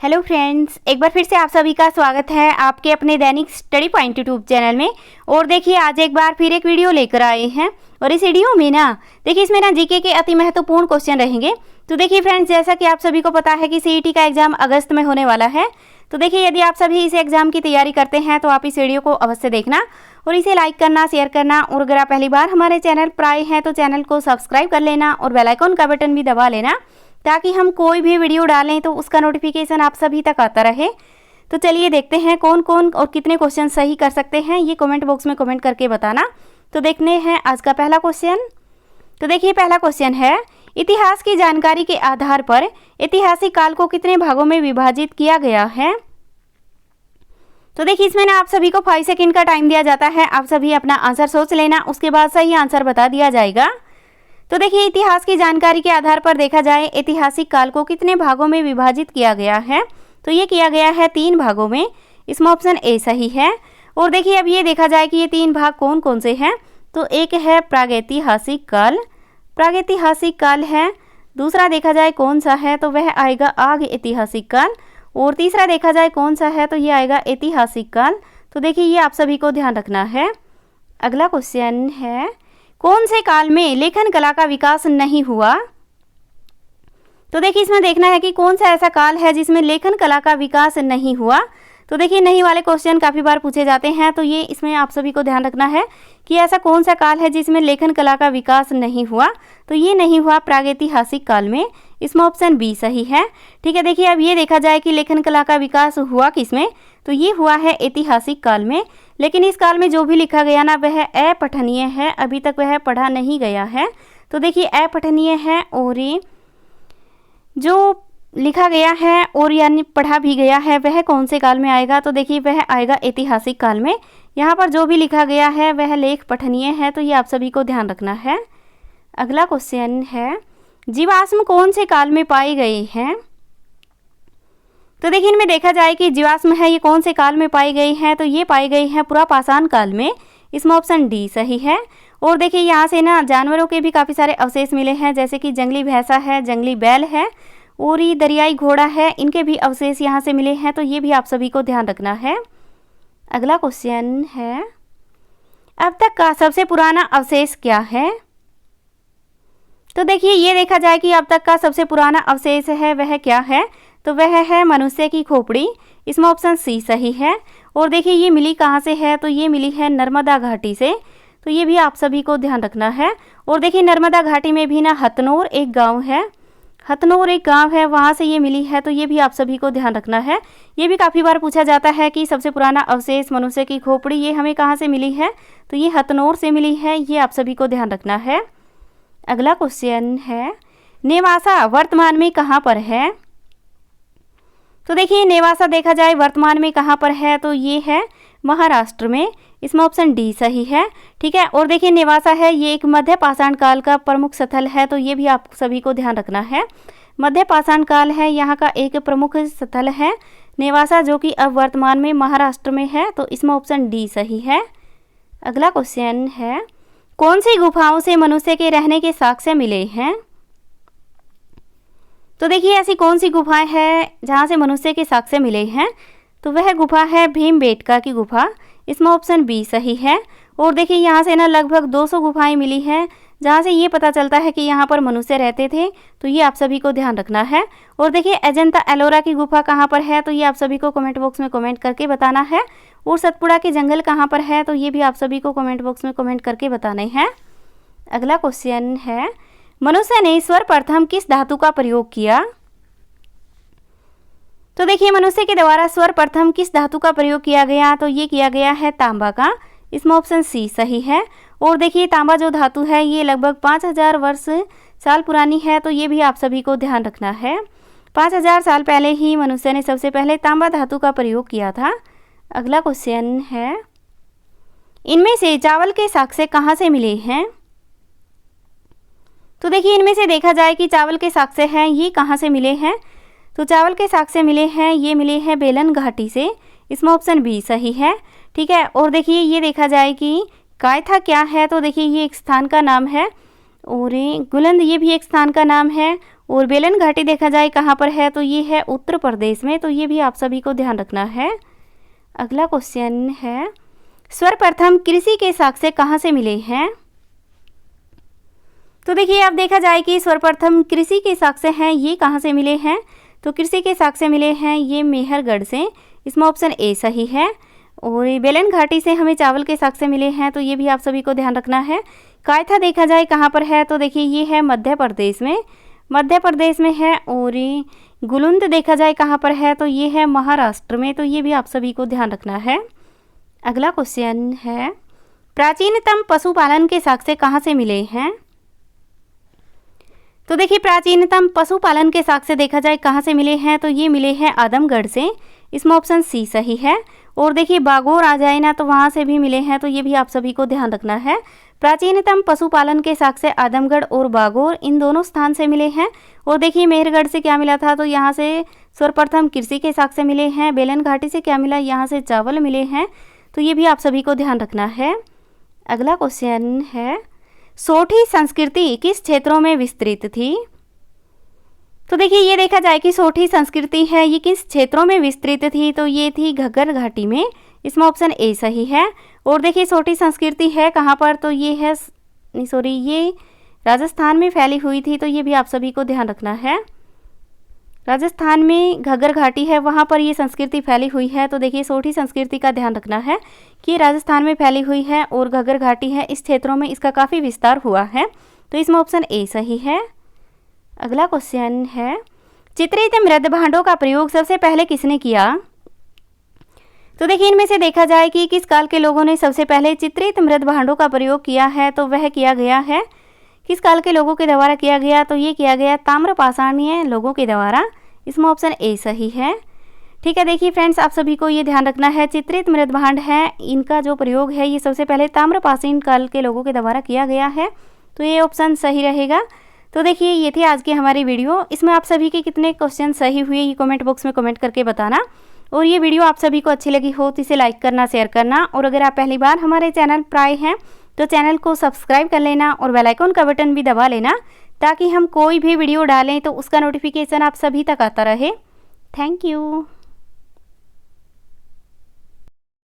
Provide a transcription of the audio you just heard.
Hello friends, एक बार फिर से आप सभी का स्वागत है आपके अपने दैनिक स्टडी पॉइंट यूट्यूब चैनल में। और देखिए आज एक बार फिर एक वीडियो लेकर आए हैं और इस वीडियो में देखिए इसमें जीके के अति महत्वपूर्ण क्वेश्चन रहेंगे। तो देखिए फ्रेंड्स, जैसा कि आप सभी को पता है कि सीईटी का एग्जाम अगस्त में होने वाला है। तो देखिए यदि आप सभी इस एग्जाम की तैयारी करते हैं तो आप इस वीडियो को अवश्य देखना और इसे लाइक करना, शेयर करना और अगर आप पहली बार हमारे चैनल पर आए हैं तो चैनल को सब्सक्राइब कर लेना और बेल आइकन का बटन भी दबा लेना ताकि हम कोई भी वीडियो डालें तो उसका नोटिफिकेशन आप सभी तक आता रहे। तो चलिए देखते हैं कौन कौन और कितने क्वेश्चन सही कर सकते हैं, ये कमेंट बॉक्स में कमेंट करके बताना। तो देखते हैं आज का पहला क्वेश्चन। तो देखिए पहला क्वेश्चन है, इतिहास की जानकारी के आधार पर ऐतिहासिक काल को कितने भागों में विभाजित किया गया है। तो देखिए इसमें आप सभी को 5 सेकंड का टाइम दिया जाता है। आप सभी अपना आंसर सोच लेना, उसके बाद सही आंसर बता दिया जाएगा। तो देखिए इतिहास की जानकारी के आधार पर देखा जाए ऐतिहासिक काल को कितने भागों में विभाजित किया गया है, तो ये किया गया है 3 भागों में। इसमें ऑप्शन ए सही है। और देखिए अब ये देखा जाए कि ये 3 भाग कौन कौन से हैं। तो एक है प्रागैतिहासिक काल, प्रागैतिहासिक काल है। दूसरा देखा जाए कौन सा है, तो वह आएगा आग ऐतिहासिक काल। और तीसरा देखा जाए कौन सा है, तो ये आएगा ऐतिहासिक काल। तो देखिए ये आप सभी को ध्यान रखना है। अगला क्वेश्चन है, कौन से काल में लेखन कला का विकास नहीं हुआ। तो देखिए इसमें देखना है कि कौन सा ऐसा काल है जिसमें लेखन कला का विकास नहीं हुआ। तो देखिए नहीं वाले क्वेश्चन काफ़ी बार पूछे जाते हैं, तो ये इसमें आप सभी को ध्यान रखना है कि ऐसा कौन सा काल है जिसमें लेखन कला का विकास नहीं हुआ। तो ये नहीं हुआ प्रागैतिहासिक काल में। इसमें ऑप्शन बी सही है। ठीक है, देखिए अब ये देखा जाए कि लेखन कला का विकास हुआ किसमें, तो ये हुआ है ऐतिहासिक काल में। लेकिन इस काल में जो भी लिखा गया ना वह अपठनीय है, अभी तक वह पढ़ा नहीं गया है। तो देखिए अपठनीय है और ये जो लिखा गया है और यानी पढ़ा भी गया है वह कौन से काल में आएगा, तो देखिए वह आएगा ऐतिहासिक काल में। यहाँ पर जो भी लिखा गया है वह लेख पठनीय है, तो ये आप सभी को ध्यान रखना है। अगला क्वेश्चन है, जीवाश्म कौन से काल में पाए गए हैं। तो देखिए इनमें देखा जाए कि जीवाश्म है ये कौन से काल में पाई गई हैं, तो ये पाई गई हैं पुरापाषाण काल में। इसमें ऑप्शन डी सही है। और देखिए यहाँ से जानवरों के भी काफ़ी सारे अवशेष मिले हैं, जैसे कि जंगली भैंसा है, जंगली बैल है और ये दरियाई घोड़ा है, इनके भी अवशेष यहाँ से मिले हैं। तो ये भी आप सभी को ध्यान रखना है। अगला क्वेश्चन है, अब तक का सबसे पुराना अवशेष क्या है। तो देखिए ये देखा जाए कि अब तक का सबसे पुराना अवशेष है वह क्या है, तो वह है मनुष्य की खोपड़ी। इसमें ऑप्शन सी सही है। और देखिए ये मिली कहाँ से है, तो ये मिली है नर्मदा घाटी से। तो ये भी आप सभी को ध्यान रखना है। और देखिए नर्मदा घाटी में भी हथनोर एक गांव है, हथनोर एक गांव है, वहाँ से ये मिली है। तो ये भी आप सभी को ध्यान रखना है। ये भी काफ़ी बार पूछा जाता है कि सबसे पुराना अवशेष मनुष्य की खोपड़ी ये हमें कहाँ से मिली है, तो ये हथनोर से मिली है, ये आप सभी को ध्यान रखना है। अगला क्वेश्चन है, नेवासा वर्तमान में कहाँ पर है। तो देखिए नेवासा देखा जाए वर्तमान में कहाँ पर है, तो ये है महाराष्ट्र में। इसमें ऑप्शन डी सही है। ठीक है, और देखिए नेवासा है ये एक मध्य पाषाण काल का प्रमुख स्थल है, तो ये भी आप सभी को ध्यान रखना है। मध्य पाषाण काल है यहाँ का एक प्रमुख स्थल है नेवासा, जो कि अब वर्तमान में महाराष्ट्र में है। तो इसमें ऑप्शन डी सही है। अगला क्वेश्चन है, कौन सी गुफाओं से मनुष्य के रहने के साक्ष्य मिले हैं। तो देखिए ऐसी कौन सी गुफाएं हैं जहाँ से मनुष्य के साक्ष्य मिले हैं, तो वह गुफा है भीमबेटका की गुफा। इसमें ऑप्शन बी सही है। और देखिए यहाँ से लगभग 200 गुफाएं मिली हैं जहाँ से ये पता चलता है कि यहाँ पर मनुष्य रहते थे। तो ये आप सभी को ध्यान रखना है। और देखिए अजंता एलोरा की गुफा कहाँ पर है, तो ये आप सभी को कमेंट बॉक्स में कमेंट करके बताना है। और सतपुड़ा के जंगल कहाँ पर है, तो ये भी आप सभी को कमेंट बॉक्स में कमेंट करके बताने हैं। अगला क्वेश्चन है, मनुष्य ने सर्वप्रथम किस धातु का प्रयोग किया। तो देखिए मनुष्य के द्वारा सर्वप्रथम किस धातु का प्रयोग किया गया, तो ये किया गया है तांबा का। इसमें ऑप्शन सी सही है। और देखिए तांबा जो धातु है ये लगभग 5000 साल पुरानी है, तो ये भी आप सभी को ध्यान रखना है। 5000 साल पहले ही मनुष्य ने सबसे पहले तांबा धातु का प्रयोग किया था। अगला क्वेश्चन है, इनमें से चावल के साक्ष्य कहाँ से मिले हैं। तो देखिए इनमें से देखा जाए कि चावल के साक्ष्य हैं ये कहाँ से मिले हैं, तो चावल के साक्ष्य मिले हैं ये मिले हैं बेलन घाटी से। इसमें ऑप्शन बी सही है। ठीक है, और देखिए ये देखा जाए कि कायथा क्या है, तो देखिए ये एक स्थान का नाम है। और गुलंद ये भी एक स्थान का नाम है। और बेलन घाटी देखा जाए कहाँ पर है, तो ये है उत्तर प्रदेश में, तो ये भी आप सभी को ध्यान रखना है। अगला क्वेश्चन है, सर्वप्रथम कृषि के साक्ष्य कहाँ से मिले हैं? तो देखिए अब देखा जाए कि सर्वप्रथम कृषि के साक्ष्य हैं ये कहाँ से मिले हैं, तो कृषि के साक्ष्य मिले हैं ये मेहरगढ़ से, इसमें ऑप्शन ए सही है। और बेलन घाटी से हमें चावल के साक्ष्य मिले हैं, तो ये भी आप सभी को ध्यान रखना है। कायथा देखा जाए कहाँ पर है, तो देखिए ये है मध्य प्रदेश में, मध्य प्रदेश में है। और गुलुंद देखा जाए कहाँ पर है, तो ये है महाराष्ट्र में, तो ये भी आप सभी को ध्यान रखना है। अगला क्वेश्चन है, प्राचीनतम पशुपालन के साक्ष्य कहाँ से मिले हैं? तो देखिए प्राचीनतम पशुपालन के साक्ष्य देखा जाए कहाँ से मिले हैं, तो ये मिले हैं आदमगढ़ से, इसमें ऑप्शन सी सही है। और देखिए बागोर आ जाए ना, तो वहाँ से भी मिले हैं, तो ये भी आप सभी को ध्यान रखना है। प्राचीनतम पशुपालन के साक्ष्य आदमगढ़ और बागोर इन दोनों स्थान से मिले हैं। और देखिए मेहरगढ़ से क्या मिला था, तो यहाँ से सर्वप्रथम कृषि के साक्ष्य मिले हैं। बेलन घाटी से क्या मिला, यहाँ से चावल मिले हैं, तो ये भी आप सभी को ध्यान रखना है। अगला क्वेश्चन है, सोठी संस्कृति किस क्षेत्रों में विस्तृत थी? तो देखिए ये देखा जाए कि सोठी संस्कृति है ये किस क्षेत्रों में विस्तृत थी, तो ये थी घग्गर घाटी में, इसमें ऑप्शन ए सही है। और देखिए सोठी संस्कृति है कहाँ पर, तो ये है ये राजस्थान में फैली हुई थी, तो ये भी आप सभी को ध्यान रखना है। राजस्थान में घग्गर घाटी है, वहाँ पर ये संस्कृति फैली हुई है, तो देखिए सोठी संस्कृति का ध्यान रखना है कि राजस्थान में फैली हुई है और घग्गर घाटी है, इस क्षेत्रों में इसका काफ़ी विस्तार हुआ है, तो इसमें ऑप्शन ए सही है। अगला क्वेश्चन है, चित्रित मृद भांडों का प्रयोग सबसे पहले किसने किया? तो देखिए इनमें से देखा जाए कि किस काल के लोगों ने सबसे पहले चित्रित मृद भांडों का प्रयोग किया है, तो वह किया गया है किस काल के लोगों के द्वारा किया गया, तो ये किया गया ताम्रपाषाणीय लोगों के द्वारा, इसमें ऑप्शन ए सही है। ठीक है, देखिए फ्रेंड्स आप सभी को ये ध्यान रखना है, चित्रित मृद भांड है इनका जो प्रयोग है ये सबसे पहले ताम्रपाषाण काल के लोगों के द्वारा किया गया है, तो ये ऑप्शन सही रहेगा। तो देखिए ये थी आज की हमारी वीडियो, इसमें आप सभी के कितने क्वेश्चन सही हुए ये कमेंट बॉक्स में कमेंट करके बताना। और ये वीडियो आप सभी को अच्छी लगी हो तो इसे लाइक करना, शेयर करना, और अगर आप पहली बार हमारे चैनल पर आए हैं तो चैनल को सब्सक्राइब कर लेना और बेल आइकन का बटन भी दबा लेना, ताकि हम कोई भी वीडियो डालें तो उसका नोटिफिकेशन आप सभी तक आता रहे। Thank you.